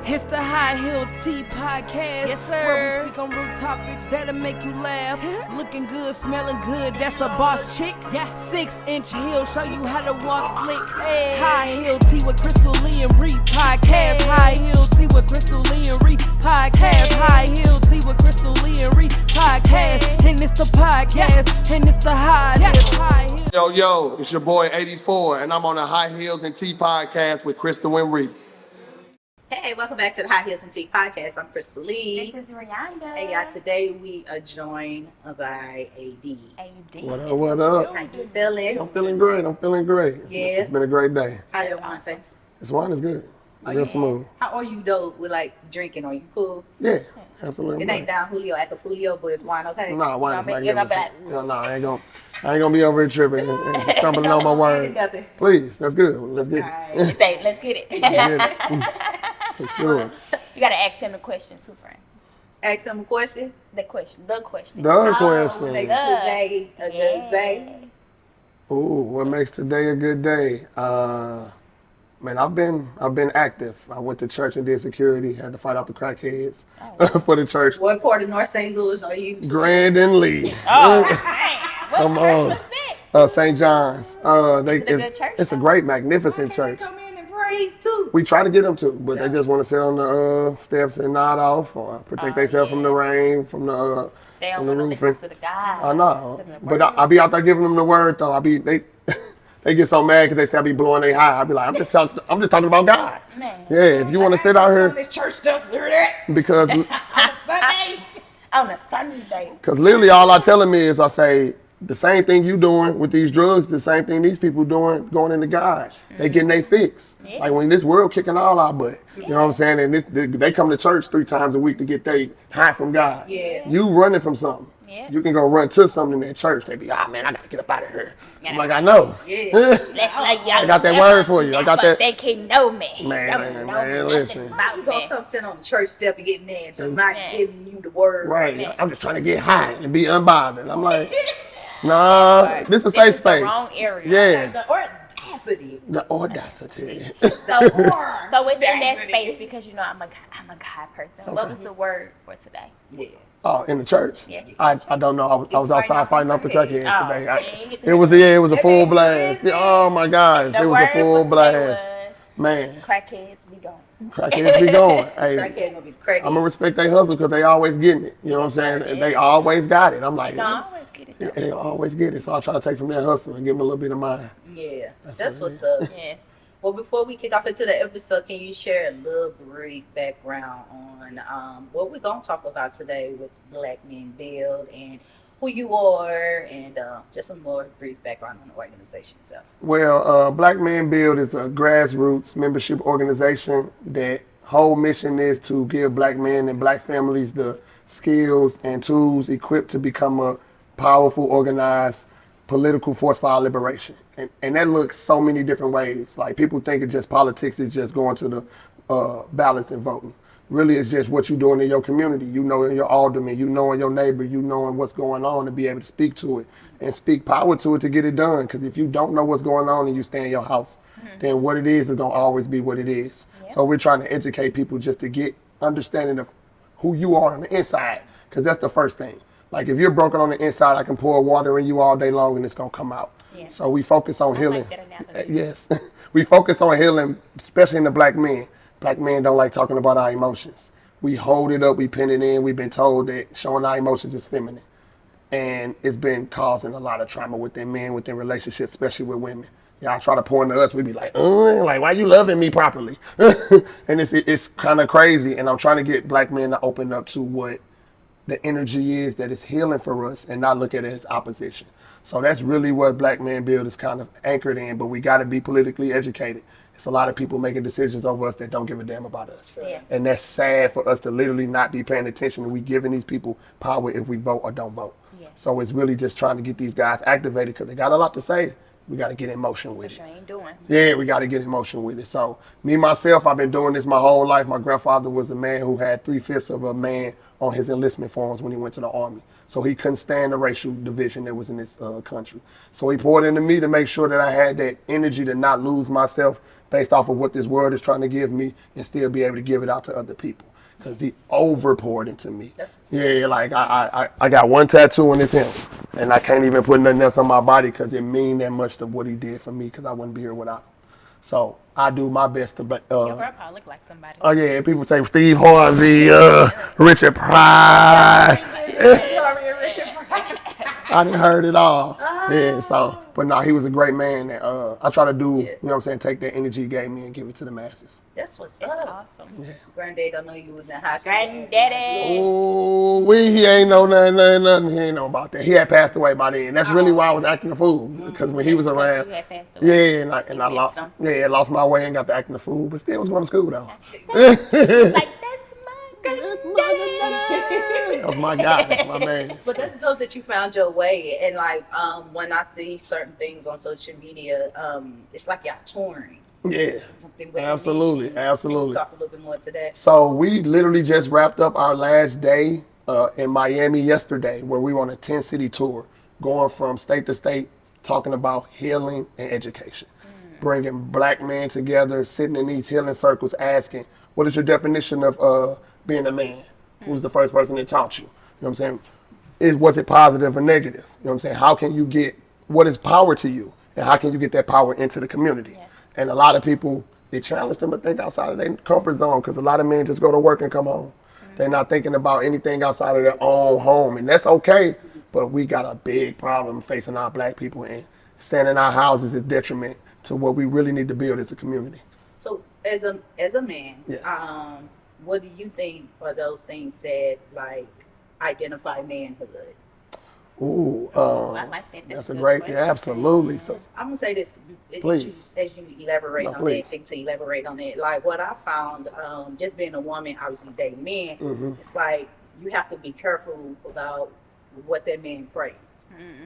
It's the High Heel Tea Podcast. Yes, sir. Where we speak on real topics that'll make you laugh. Looking good, smelling good, that's a boss chick. Yeah. 6-inch heel, show you how to walk slick. Hey. High Heel Tea with Crystal Lee and Reed Podcast. Hey. High Heel Tea with Crystal Lee and Reed Podcast. Hey. High Heel Tea with Crystal Lee and Reed Podcast. Hey. And it's the podcast, and it's the High Heel. Yo, it's your boy 84, and I'm on the High Heels and Tea Podcast with Crystal and Reed. Hey, welcome back to the High Heels and Tea Podcast. I'm Crystal Lee. This is Rihanna. Hey, y'all, today we are joined by AD. What up, what up? How you feeling? I'm feeling great, It's been a great day. How your wine taste? This wine is good. Real smooth. How are you, though, with, like, drinking? Are you cool? Yeah, absolutely. It ain't down Julio at the Julio, but it's wine okay? Nah, wine is You're not magnificent. No, I ain't gonna be over here tripping and stumbling on my words. Please, that's good. Let's get it. You say, let's get it. Let's get it. For sure. You gotta ask him a question too, friend. Ask him a question? The question. What makes today a good day? Ooh, what makes today a good day? Man, I've been active. I went to church and did security. Had to fight off the crackheads for the church. What part of North St. Louis are you? Grand and Lee. Oh, dang. What church was that? St. John's. It's a great, magnificent church. They come in and praise too. We try to get them to, but they just want to sit on the steps and nod off or protect themselves from the rain, from the They don't from the want to roof. listen to the guy. I know, but I be out there giving them the word though. They get so mad because they say I be blowing their high. I be like, I'm just talking about God. Man. Yeah, if you want to sit out here, This church stuff, hear that? because On a Sunday. because literally all I tell them is I say the same thing you doing with these drugs, the same thing these people doing going into God. They getting their fix. Yeah. Like when this world kicking all our butt. You know what I'm saying? And they come to church 3 times a week to get their high from God. Yeah. You running from something. Yeah. You can go run to something in that church. They be, man, I gotta get up out of here. I'm like, I know. Yeah. I got that word for you. I got that. They can know me. Man, Don't listen. You gonna come sit on the church step and get mad, so I'm not giving you the word. Right. I'm just trying to get high and be unbothered. I'm like, nah, this is a safe space. The wrong area. Yeah. The audacity. The audacity. So within that space, because you know I'm a guy person. What was the word for today? Yeah. Oh, in the church? Yeah. I don't know. I was outside fighting off the crackheads Oh, today. It was a full blast. Oh my gosh, The it was a word full for blast. today Man, was crackheads be gone. crackheads be going. Hey, Crackhead gonna be crazy. I'm gonna respect their hustle because they always getting it. You know what I'm saying? They always got it. I'm like, No, I always get it. they always get it. So I try to take from their hustle and give them a little bit of mine. Yeah. That's That's what what's up. Yeah. Well, before we kick off into the episode, can you share a little brief background on what we're going to talk about today with Black Men Build and who you are and just some more brief background on the organization itself? Well, Black Men Build is a grassroots membership organization that whole mission is to give black men and black families the skills and tools equipped to become a powerful, organized political force for our liberation. And that looks so many different ways. Like people think it's just politics, it's just going to the ballots and voting. Really, it's just what you're doing in your community. You know, in your alderman, you know, in your neighbor, you knowing what's going on to be able to speak to it and speak power to it to get it done. Because if you don't know what's going on and you stay in your house, then what it is going to always be what it is. Yeah. So we're trying to educate people just to get understanding of who you are on the inside, because that's the first thing. Like if you're broken on the inside, I can pour water in you all day long and it's going to come out. Yeah. So we focus on healing. Yes. We focus on healing, especially in the black men. Black men don't like talking about our emotions. We hold it up, we pin it in. We've been told that showing our emotions is feminine. And it's been causing a lot of trauma within men, within relationships, especially with women. Y'all try to pour into us, we be like why you loving me properly? And it's kind of crazy. And I'm trying to get black men to open up to what the energy is that is healing for us and not look at it as opposition. So that's really what Black Men Build is kind of anchored in, but we got to be politically educated. It's a lot of people making decisions over us that don't give a damn about us. Yes. And that's sad for us to literally not be paying attention and we giving these people power if we vote or don't vote. Yes. So it's really just trying to get these guys activated because they got a lot to say. We got to get in motion with it. Ain't doing. Yeah, we got to get in motion with it. So me, myself, I've been doing this my whole life. My grandfather was a man who had 3/5 of a man on his enlistment forms when he went to the army. So he couldn't stand the racial division that was in this country. So he poured into me to make sure that I had that energy to not lose myself based off of what this world is trying to give me and still be able to give it out to other people. Because he over poured into me. Like I got one tattoo and it's him. And I can't even put nothing else on my body because it mean that much to what he did for me because I wouldn't be here without him. So I do my best to... Your grandpa look like somebody. Oh yeah, people say Steve Harvey, Richard Pryor. I didn't heard it all. Yeah, so, but no, he was a great man. And, I try to do, you know what I'm saying, take that energy he gave me and give it to the masses. That's what's That's up. awesome. Yeah. Granddad don't know you was in high school. Granddaddy. Oh, he ain't know nothing. He ain't know about that. He had passed away by then. That's really why I was acting the fool. Because when he was around, and I lost my way and got to acting the fool, but still was going to school though. Like, that's my That was my guy. That's my man. But that's dope that you found your way. And like, when I see certain things on social media, it's like y'all touring. Yeah, Something with absolutely. Can you talk a little bit more to that? So we literally just wrapped up our last day in Miami yesterday, where we were on a 10-city tour, going from state to state, talking about healing and education, bringing black men together, sitting in these healing circles, asking, what is your definition of being a man? Who's the first person that taught you? You know what I'm saying? Was it positive or negative? You know what I'm saying? How can you get, what is power to you? And how can you get that power into the community? Yeah. And a lot of people, they challenge them to think outside of their comfort zone because a lot of men just go to work and come home. They're not thinking about anything outside of their own home. And that's okay, but we got a big problem facing our black people, and staying in our houses is detriment to what we really need to build as a community. So as a man, yes. What do you think are those things that like identify manhood? Ooh, I like that. that's a great, absolutely. So I'm gonna say this, please. as you elaborate on that, think to elaborate on it. Like what I found, just being a woman, obviously dating men, it's like you have to be careful about what that man prays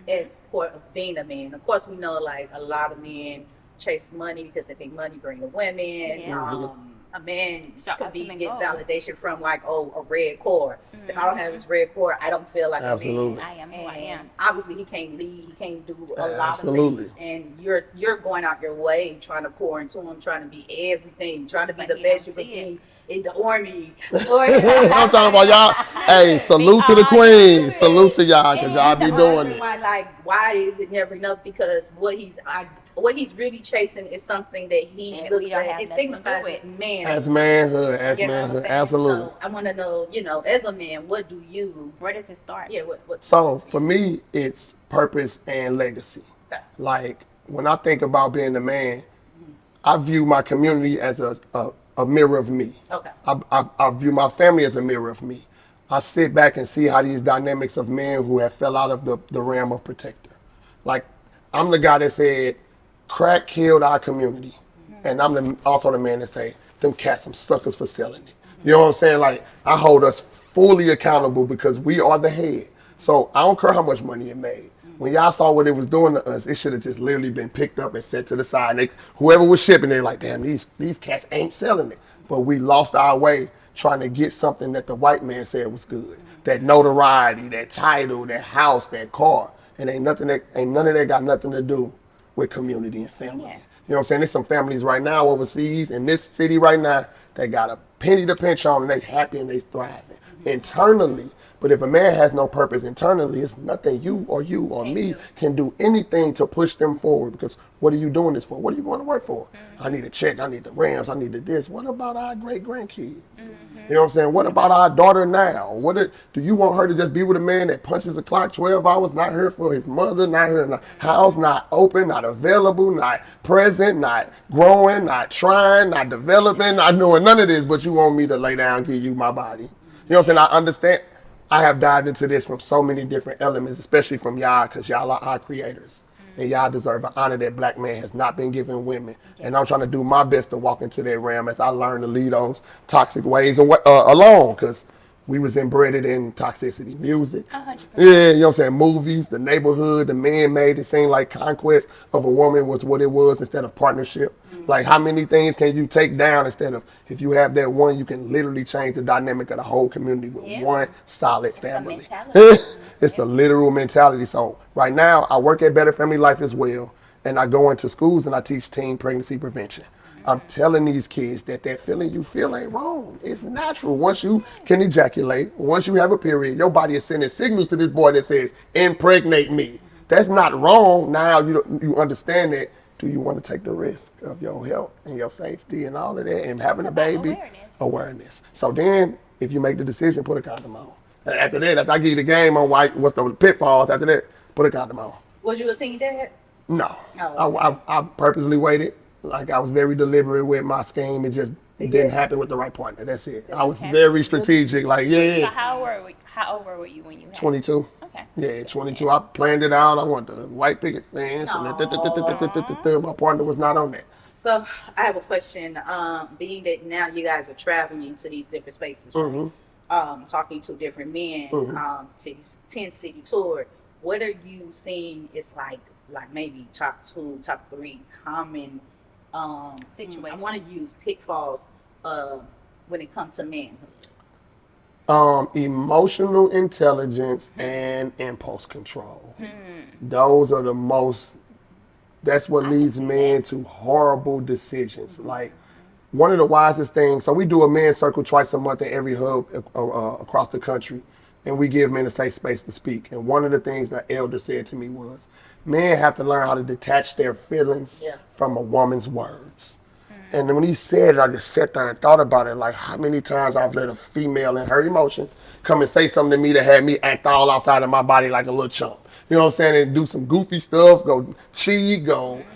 as part of being a man. Of course, we know like a lot of men chase money because they think money brings the women. A man could get validation from like, a red cord. If I don't have his red cord, I don't feel like a man. I am who I am. Obviously, he can't lead. He can't do a lot of things. And you're going out your way, trying to pour into him, trying to be everything, trying to be the best you could be in the army. I'm talking about y'all. Hey, salute to the queen. Salute to y'all, because y'all be doing it. Why is it never enough? Because what he's really chasing is something that he looks at. It signifies as man. As manhood, absolutely. So I want to know, as a man, where does it start? Yeah, what? So for me, it's purpose and legacy. Okay. Like when I think about being a man, I view my community as a mirror of me. Okay. I view my family as a mirror of me. I sit back and see how these dynamics of men who have fell out of the realm of protector. Like, I'm the guy that said, crack killed our community. And I'm also the man that say, them cats some suckers for selling it. You know what I'm saying? Like, I hold us fully accountable because we are the head. So I don't care how much money it made. When y'all saw what it was doing to us, it should have just literally been picked up and set to the side. Whoever was shipping, they're like, damn, these cats ain't selling it. But we lost our way trying to get something that the white man said was good. That notoriety, that title, that house, that car. And ain't none of that got nothing to do with community and family. Yeah. You know what I'm saying? There's some families right now overseas in this city right now that got a penny to pinch on and they happy and they thriving internally. But if a man has no purpose internally, it's nothing you or me can do anything to push them forward. Because what are you doing this for? What are you going to work for? I need a check. I need the Rams. I need the this. What about our great grandkids? You know what I'm saying? What about our daughter now? Do you want her to just be with a man that punches the clock 12 hours, not here for his mother, not here in the house, not open, not available, not present, not growing, not trying, not developing, not doing none of this, but you want me to lay down and give you my body? You know what I'm saying? I understand. I have dived into this from so many different elements, especially from y'all, because y'all are our creators. And y'all deserve an honor that black man has not been given women. And I'm trying to do my best to walk into that realm as I learn to leave those toxic ways alone, because we was embedded in toxicity. Music, 100%. Yeah, you know what I'm saying? Movies, the neighborhood, the man made it seem like conquest of a woman was what it was instead of partnership. Like, how many things can you take down instead of, if you have that one, you can literally change the dynamic of the whole community with one solid family. It's a literal mentality. So right now, I work at Better Family Life as well, and I go into schools and I teach teen pregnancy prevention. I'm telling these kids that feeling you feel ain't wrong. It's natural. Once you can ejaculate, once you have a period, your body is sending signals to this boy that says, impregnate me. That's not wrong. Now you understand that. Do you want to take the risk of your health and your safety and all of that and having a baby? Awareness. So then, if you make the decision, put a condom on. After that, after I give you the game on what's the pitfalls, after that, put a condom on. Was you a teen dad? No. Oh, okay. I purposely waited. Like, I was very deliberate with my scheme. It just didn't happen with the right partner. That's it. I was very strategic. Like, So how old were you when you had 22. Okay. Yeah, 22. I planned it out. I want the white picket fence. And my partner was not on that. So I have a question. Being that now you guys are traveling to these different spaces, right? Talking to different men, to these 10-city tour, what are you seeing is like maybe top 2, top 3 common situations? I want to use pitfalls when it comes to manhood. Emotional intelligence and impulse control. Those are the most. That's what leads men to horrible decisions. Like, one of the wisest things. So we do a men's circle twice a month at every hub across the country, and we give men a safe space to speak. And one of the things that elder said to me was, men have to learn how to detach their feelings from a woman's words. And then when he said it, I just sat there and thought about it, like how many times I've let a female in her emotions come and say something to me that had me act all outside of my body like a little chump. You know what I'm saying? And do some goofy stuff, you know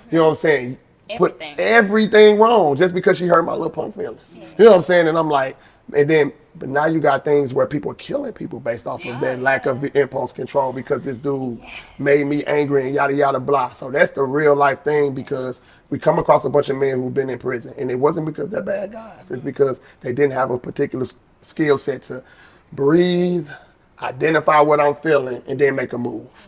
what I'm saying? Put everything wrong just because she hurt my little punk feelings. You know what I'm saying? And I'm like, but now you got things where people are killing people based off of that lack of impulse control because this dude made me angry and yada, yada, blah. So that's the real life thing, because we come across a bunch of men who've been in prison, and it wasn't because they're bad guys. It's because they didn't have a particular skill set to breathe, identify what I'm feeling, and then make a move.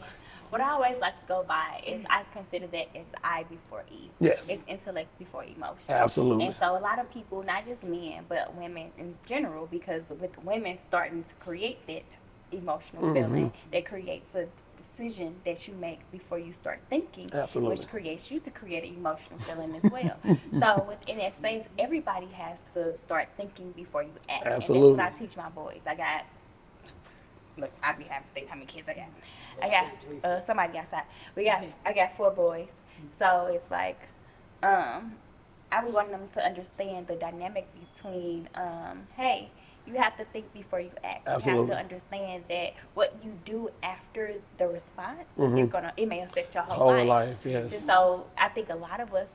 What I always like to go by is I consider that it's I before E. Yes. It's intellect before emotion. Absolutely. And so a lot of people, not just men, but women in general, because with women starting to create that emotional feeling, that creates a decision that you make before you start thinking, which creates you to create an emotional feeling as well. So within that space, everybody has to start thinking before you act. Absolutely. And that's what I teach my boys. I'd be happy to think how many kids I got. Somebody outside. I got 4 boys. So it's like, I would want them to understand the dynamic between, hey, you have to think before you act. Absolutely. You have to understand that what you do after the response it may affect your whole life. Yes. And so I think a lot of us,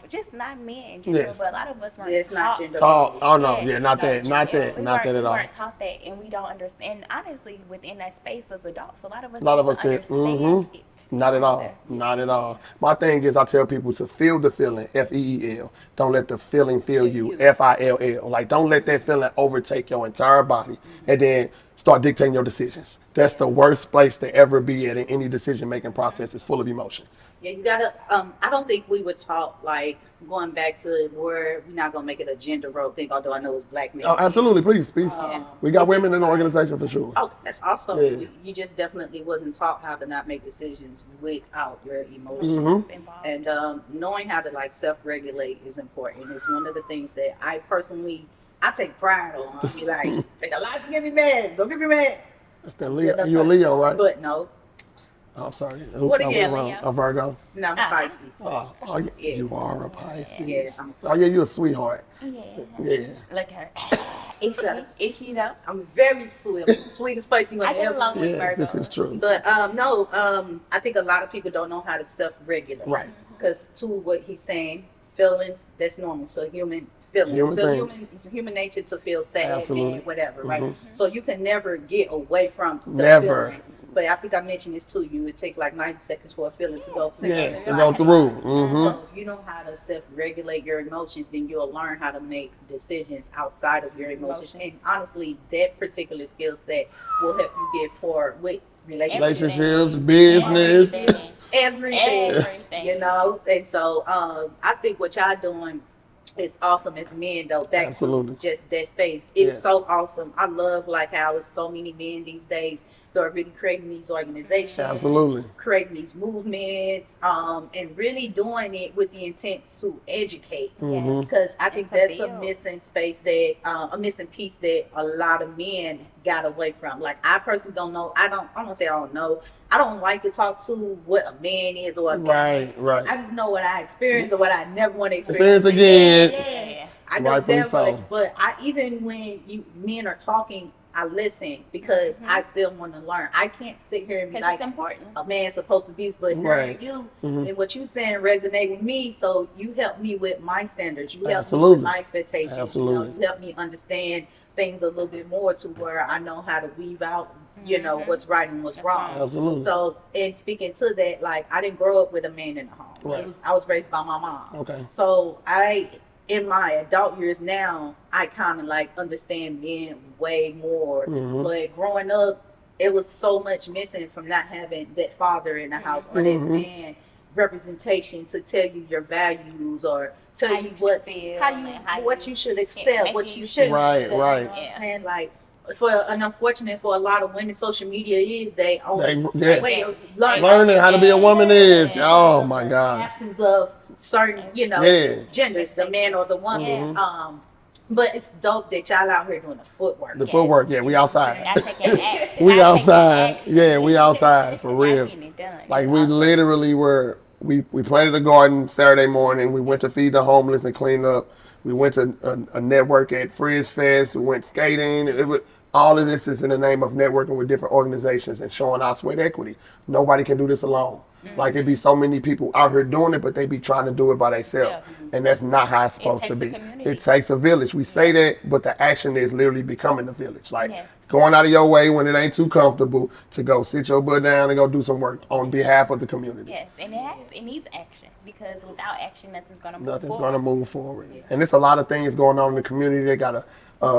just not men in general, but a lot of us weren't not taught. Not that at all. We weren't taught that, and we don't understand. And honestly, within that space as adults, a lot of us did. Understand it. Not at all. Not at all. My thing is, I tell people to feel the feeling, FEEL. Don't let the feeling feel you, FILL. Like, don't let that feeling overtake your entire body and then start dictating your decisions. That's the worst place to ever be at in any decision-making process. Is full of emotion. Yeah, you gotta. I don't think we were taught, like, going back to where we're not gonna make it a gender role thing. Although I know it's black men. Oh, absolutely, please. We got women in the organization for sure. Oh, that's awesome. Yeah. You just definitely wasn't taught how to not make decisions without your emotions, and knowing how to like self-regulate is important. It's one of the things that I take pride on. I'll be like, take a lot to get me mad. Don't get me mad. That's that Leo. You a Leo, right? But no. Oh, I'm sorry. What are you, Leo? A Virgo? No, I'm Pisces. Oh, yeah. You are a Pisces. Yeah, I'm a Pisces. Oh, yeah, you're a sweetheart. Yeah. Look at her. Is she though? I'm very sweet. I'm the sweetest person you I get along with Virgo. This is true. But I think a lot of people don't know how to self-regulate. Right. Because to what he's saying, feelings, that's normal. So human feelings. It's human nature to feel sad and whatever, right? So you can never get away from the feeling. But I think I mentioned this to you. It takes like 90 seconds for a feeling to go through. To go through. So if you know how to self-regulate your emotions, then you'll learn how to make decisions outside of your emotions. And honestly, that particular skill set will help you get forward with relationships, business, everything. You know. And so I think what y'all doing is awesome as men, though. Back to just that space. It's so awesome. I love like how it's so many men these days start really creating these organizations, Absolutely. creating these movements, and really doing it with the intent to educate. Because I think that's a missing space that a missing piece that a lot of men got away from. Like, I personally don't know. I don't say I don't know. I don't like to talk to what a man is or a man. Right. I just know what I experienced or what I never want to experience again. Yeah. I know that much, but even when men are talking, I listen because I still want to learn. I can't sit here and be like, it's important. A man's supposed to be this, but hearing you and what you saying resonate with me. So you help me with my standards. You help me with my expectations. Absolutely. You help me understand things a little bit more to where I know how to weave out, what's right and what's wrong. Absolutely. So, and speaking to that, like, I didn't grow up with a man in the home. Right. I was raised by my mom. Okay. So in my adult years now, I kind of like understand men way more. But growing up, it was so much missing from not having that father in the house or that man representation to tell you your values or tell you what you should accept, what you shouldn't accept. Right. And like, unfortunate for a lot of women, social media is they only learning how to be a woman is. Oh my God. Absence of certain, genders, the man or the woman. But it's dope that y'all out here doing the footwork. The footwork, we outside. We outside. We outside for real. Like, we literally we planted a garden Saturday morning. We went to feed the homeless and clean up. We went to a network at Frizz Fest. We went skating. All of this is in the name of networking with different organizations and showing our sweat equity. Nobody can do this alone. Like, it'd be so many people out here doing it, but they be trying to do it by themselves. And that's not how it's supposed to be. It takes a village. We say that, but the action is literally becoming a village. Like, going out of your way when it ain't too comfortable to go sit your butt down and go do some work on behalf of the community. Yes, and it needs action, because without action, nothing's going to move forward. And there's a lot of things going on in the community. They got a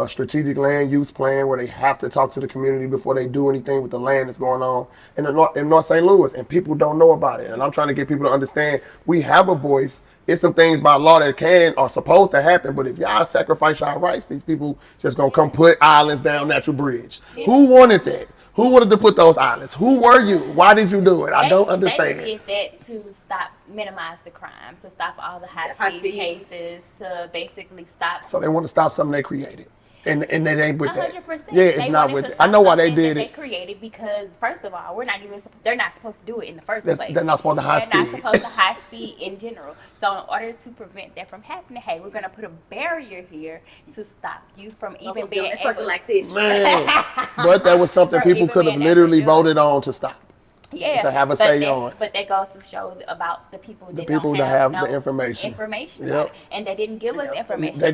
strategic land use plan where they have to talk to the community before they do anything with the land that's going on in North St. Louis, and people don't know about it. And I'm trying to get people to understand we have a voice. It's some things by law that are supposed to happen, but if y'all sacrifice y'all rights, these people just gonna come put islands down Natural Bridge. Who wanted that? Who wanted to put those islands? Who were you? Why did you do it? I don't understand. They did that to minimize the crime, to stop all the high-speed cases, to basically stop. So they want to stop something they created. And they ain't with that. 100%. Yeah, it's not with it. I know why they did it. They created because, first of all, they're not supposed to do it in the first place. They're not supposed to high speed. They're not supposed to high speed in general. So in order to prevent that from happening, hey, we're going to put a barrier here to stop you from even being able to like this. Man, but that was something people could have literally voted on to stop. Yeah, to have a say on. But that goes to show about the people that don't have the information. Yep. And they didn't give us information. They're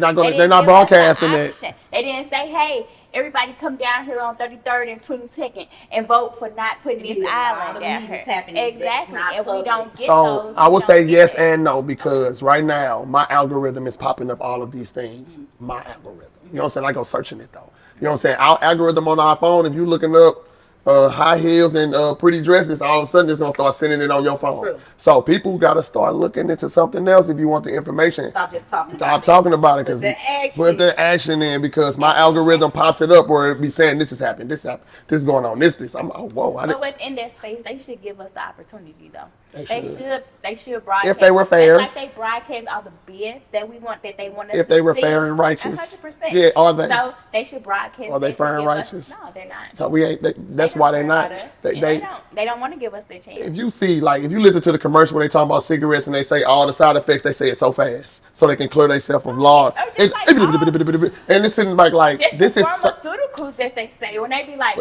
not broadcasting it. They didn't say, hey, everybody come down here on 33rd and 22nd and vote for not putting this island down here. Exactly. And we don't get those. I will say yes and no, because right now my algorithm is popping up all of these things. My algorithm. You know what I'm saying? I go searching it though. You know what I'm saying? Our algorithm on our phone, if you're looking up high heels and pretty dresses, all of a sudden it's gonna start sending it on your phone. True. So people gotta start looking into something else if you want the information. Stop just talking about it. Because put the action in, because my algorithm pops it up where it be saying this is happening, this is going on, this. I'm whoa. But within that space, they should give us the opportunity though. They should broadcast. If they were fair. Like they broadcast all the bids that they want us if they were fair and righteous. 100%. Yeah, are they? So they should broadcast. Are they fair and righteous? No, they're not. So we ain't. That's why they're not. They don't want to give us the chance. If you see, like, if you listen to the commercial where they talk about cigarettes and they say all the side effects, they say it so fast so they can clear themselves of law. And it's in like this is pharmaceuticals that they say when they be like,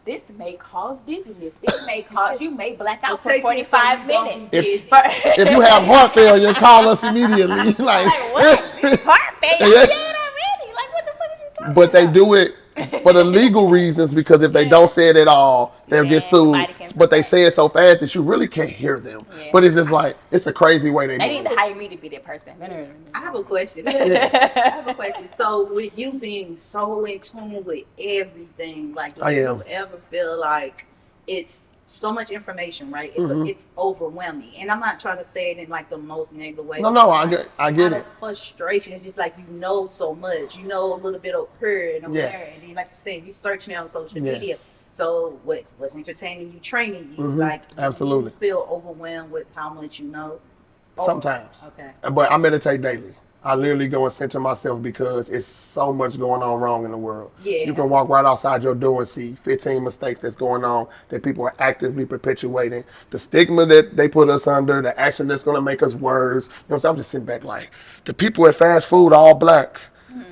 this may cause dizziness. This may cause you may black out for 45 minutes. If you have heart failure, call us immediately. like what? Heart failure? You dead already? Like, what the fuck is you talking about? But they do it for the legal reasons, because if they don't say it at all, they'll get sued. But they say it so fast that you really can't hear them. Yeah. But it's just like, it's a crazy way they need to hire me to be that person. I have a question. I have a question. So with you being so in tune with everything, like, do you ever feel like it's so much information, right? It's overwhelming. And I'm not trying to say it in like the most negative way. No, I get it. Frustration. It's just like, you know so much. You know a little bit of here and over there. And then, like you said, you're searching on social media. So what's entertaining you, training you, like Absolutely. you feel overwhelmed with how much you know? Oh, Sometimes. Okay. But I meditate daily. I literally go and center myself because it's so much going on wrong in the world. Yeah. You can walk right outside your door and see 15 mistakes that's going on that people are actively perpetuating. The stigma that they put us under, the action that's going to make us worse. You know what I'm saying? I'm just sitting back like, the people at fast food are all black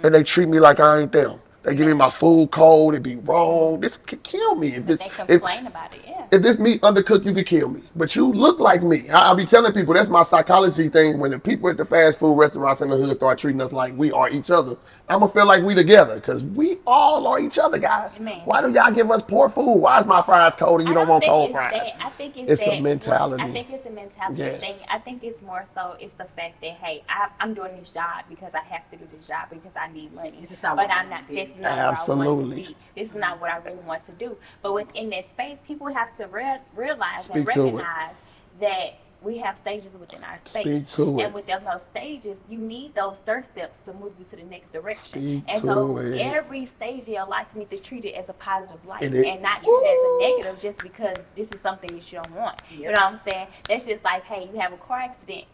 and they treat me like I ain't them. They give me my food cold, it be wrong. This could kill me. If this, They complain about it, yeah. if this meat undercooked, you could kill me. But you look like me. I'll be telling people, that's my psychology thing. When the people at the fast food restaurants in the hood start treating us like we are each other, I'm going to feel like we together. Because we all are each other, guys. Man. Why do y'all give us poor food? Why is my fries cold and you don't want cold fries? I think It's that, a mentality. I think it's a mentality Yes. thing. I think it's more so it's the fact that, hey, I'm doing this job because I have to do this job because I need money. This is not but what I'm I not. wanna be. This is not what I want Absolutely. to be. This is not what I really want to do. But within that space, people have to realize Speak and to it. recognize that we have stages within our space. Speak to it. And within those stages, you need those third steps to move you to the next direction. Speak and to so it. every stage of your life, you need to treat it as a positive light It is. and not treat it as a negative just because this is something that you don't want. Yep. You know what I'm saying? That's just like, hey, you have a car accident.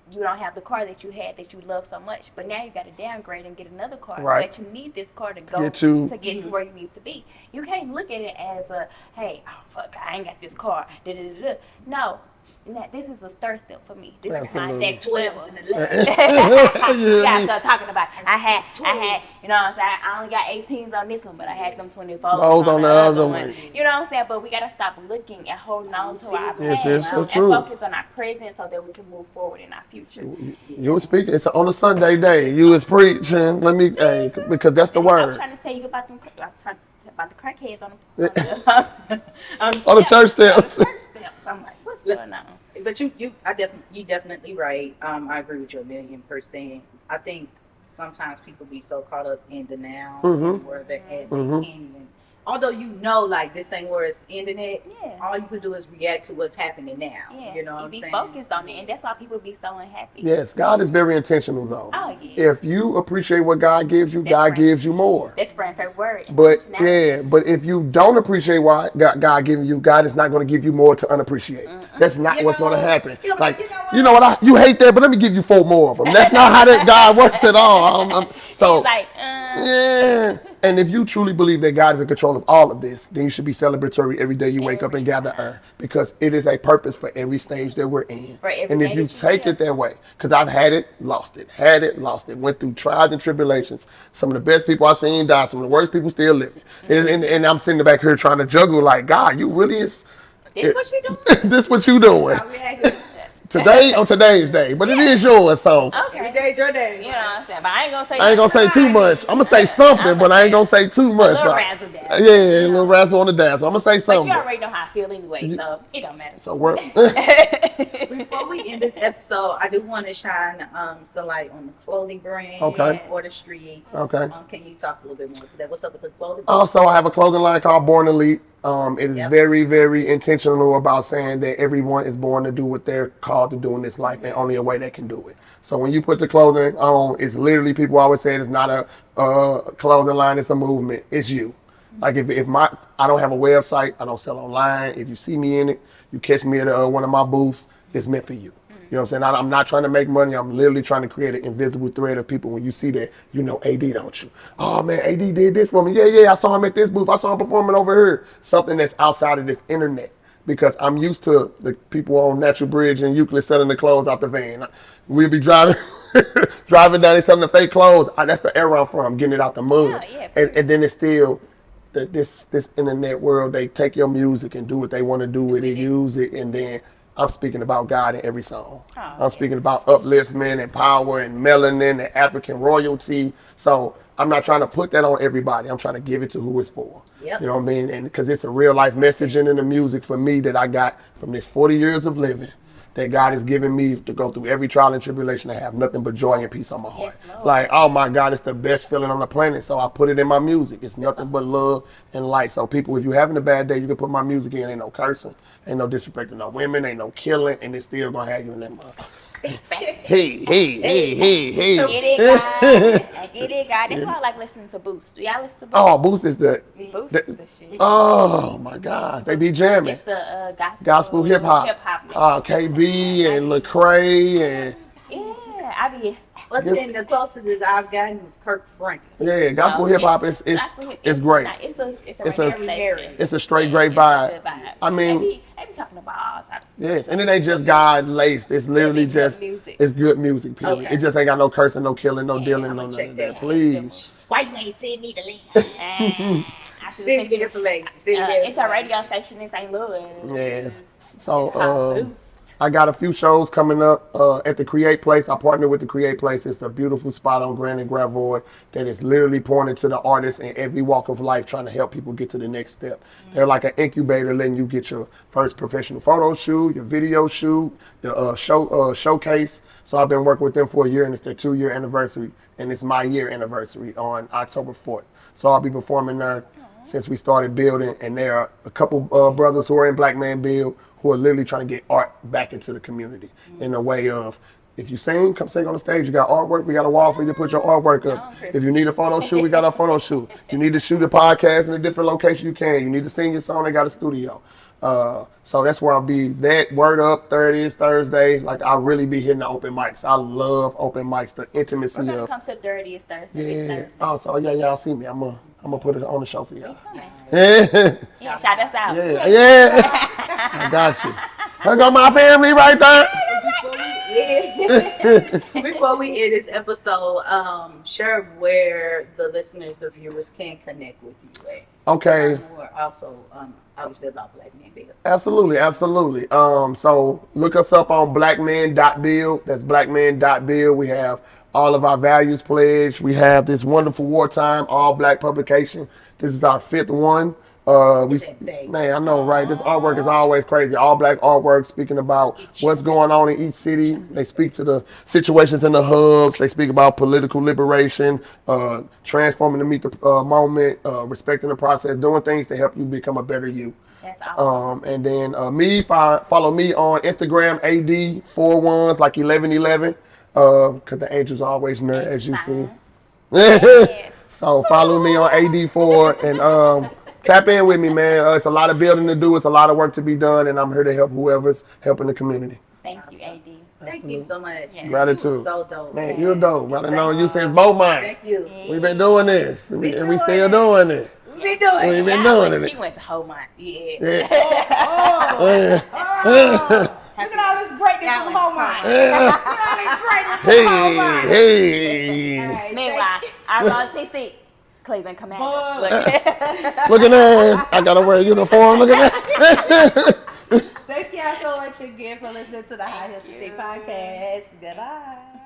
You don't have the car that you had that you love so much, but now you got to downgrade and get another car. Right. That you need this car to go Get to- to get to where you need to be. You can't look at it as a, hey, oh fuck, I ain't got this car. Da-da-da-da. No. This is a third step for me. This is my Absolutely. next level. 12s and 11s. You gotta start talking about. I had, you know what I'm saying? I only got 18s on this one, but I had them 24s Those on the other one. one. You know what I'm saying? But we gotta stop looking and holding on to our Yes, past it's so and true. focus on our present so that we can move forward in our future. You were speaking. It's on a Sunday day. You was preaching. Let me, hey, because that's the I'm word. trying to tell you about them. I was trying to about the crackheads on the On the church steps. On the church steps. I'm like, what's going on? But you definitely right. I agree with you 1,000,000%. I think sometimes people be so caught up in the now and where they're at, they can't even. Although you know, like this ain't where it's ending at. Yeah. All you can do is react to what's happening now. Yeah, You know what I'm be saying? focused on it, and that's why people be so unhappy. Yes, God is very intentional though. Oh, yeah. If you appreciate what God gives you, That's God right. gives you more. That's Fran's favorite word. But intentionality. yeah, but if you don't appreciate what God giving you, God is not going to give you more to unappreciate. That's not You what's know, going to happen. you know, Like, you know what? you hate that, but let me give you 4 more of them. That's not how that God works at all. So He's like, yeah. And if you truly believe that God is in control of all of this, then you should be celebratory every day you wake up and gather earth, because it is a purpose for every stage that we're in. For every And if day you that you take live. it that way, because I've had it, lost it, went through trials and tribulations. Some of the best people I've seen die, some of the worst people still living. And I'm sitting back here trying to juggle like, God, you really is. this what you doing? This what you doing. How we acting. Today on today's day, but it is yours, so Okay. Every day's your day. You know what I'm saying? But I ain't gonna say I ain't gonna say too much. I'm gonna say something, but I ain't gonna say too much. little but- razzle dazzle. Yeah, a little razzle on the dazzle. I'm gonna say But something. you already know how I feel anyway, so it don't matter. So we're Before we end this episode, I do want to shine some light on the clothing brand Okay. or the street. okay. Can you talk a little bit more today? What's up with the clothing brand? Also, I have a clothing line called Born Elite. It is Yep. very, very intentional about saying that everyone is born to do what they're called to do in this life, and only a way they can do it. So when you put the clothing on, it's literally, people always say it's not a clothing line, it's a movement. It's you. Like if I don't have a website, I don't sell online. If you see me in it, you catch me at one of my booths, it's meant for you. You know what I'm saying? I'm not trying to make money. I'm literally trying to create an invisible thread of people. When you see that, you know AD, don't you? Oh man, AD did this for me. Yeah, I saw him at this booth. I saw him performing over here. Something that's outside of this internet. Because I'm used to the people on Natural Bridge and Euclid selling the clothes out the van. We'll be driving down there selling the fake clothes. That's the era I'm from, getting it out the mud. Yeah. And then it's still this internet world. They take your music and do what they want to do with it, use it, and then I'm speaking about God in every song. I'm speaking about upliftment and power and melanin and African royalty. So I'm not trying to put that on everybody. I'm trying to give it to who it's for. Yep. You know what I mean? And because it's a real life messaging in the music for me that I got from this 40 years of living, that God has given me to go through every trial and tribulation and have nothing but joy and peace on my heart. Yes, Lord. Like, oh my God, it's the best feeling on the planet. So I put it in my music. It's nothing but love and light. So people, if you're having a bad day, you can put my music in. Ain't no cursing, ain't no disrespecting no women, ain't no killing, and it's still gonna have you in that mind. Hey. Get it, God. Get it, God. That's why I like listening to Boost. Do y'all listen to Boost? Oh, Boost is Boost is the shit. oh my gosh, they be jamming. It's the Gospel hip hop. Hip-hop. KB and Lecrae and Yeah, I be. But then the closest I've gotten is Kirk Franklin. yeah, gospel hip hop is great. It's It's a straight great vibe. I mean, they be talking about all types of yes, and it ain't just God laced. It's literally just music. it's good music. Period. Okay. It just ain't got no cursing, no killing, no dealing, I'ma no none check of that that. out. Please. Why you ain't send me the link? I should Send me the information. Send me the it's a radio station in St. Louis. Yes. It's So called Boost. I got a few shows coming up at the Create Place. I partner with the Create Place. It's a beautiful spot on Grand and Gravois that is literally pointed to the artists in every walk of life, trying to help people get to the next step. They're like an incubator, letting you get your first professional photo shoot, your video shoot, the showcase. So I've been working with them for a year, and it's their 2-year anniversary, and it's my year anniversary on October 4th. So I'll be performing there since we started building, and there are a couple brothers who are in Black Man Build who are literally trying to get art back into the community in a way of, if you sing, come sing on the stage. You got artwork, we got a wall for you to put your artwork up. If you need a photo shoot, we got a photo shoot. You need to shoot a podcast in a different location, you can. You need to sing your song, they got a studio. So that's where I'll be. That Word Up 30th Thursday. Like, I'll really be hitting the open mics. I love open mics, the intimacy We're gonna of. come to 30th Thursday. Yeah. Oh, so yeah, y'all see me. I'm gonna put it on the show for y'all. Yeah, shout us out. Yeah. I got you. I got my family right there. Before we end this episode, share where the listeners, the viewers can connect with you at. Okay. Or also, obviously about Black Man Build. Absolutely. So look us up on blackman.build. That's blackman.build. We have all of our values pledged. We have this wonderful wartime all black publication. This is our 5th one. Man, I know, right? This artwork is always crazy. All black artwork speaking about what's going on in each city. They speak to the situations in the hubs. They speak about political liberation, transforming to meet the moment, respecting the process, doing things to help you become a better you. That's awesome. And then follow me on Instagram, AD41s, like 1111, because the angels are always near, as you see. Yes. So follow me on AD4 and tap in with me, man. It's a lot of building to do. It's a lot of work to be done, and I'm here to help whoever's helping the community. Thank you, AD. Thank you so much. Yeah. Gratitude. You so dope. Man, you're dope. I've known you since Beaumont. Thank you. We've been doing this, and we still doing it. We doing We've it. been doing it. She went to Beaumont. Yeah. Yeah. Look at all this greatness from Beaumont. Yeah. Look at all this greatness from Beaumont. Hey. Meanwhile, our TC, Cleveland Commanders. Look at that. I gotta wear a uniform. Look at that. Thank y'all so much again for listening to the High Heel City podcast. Goodbye.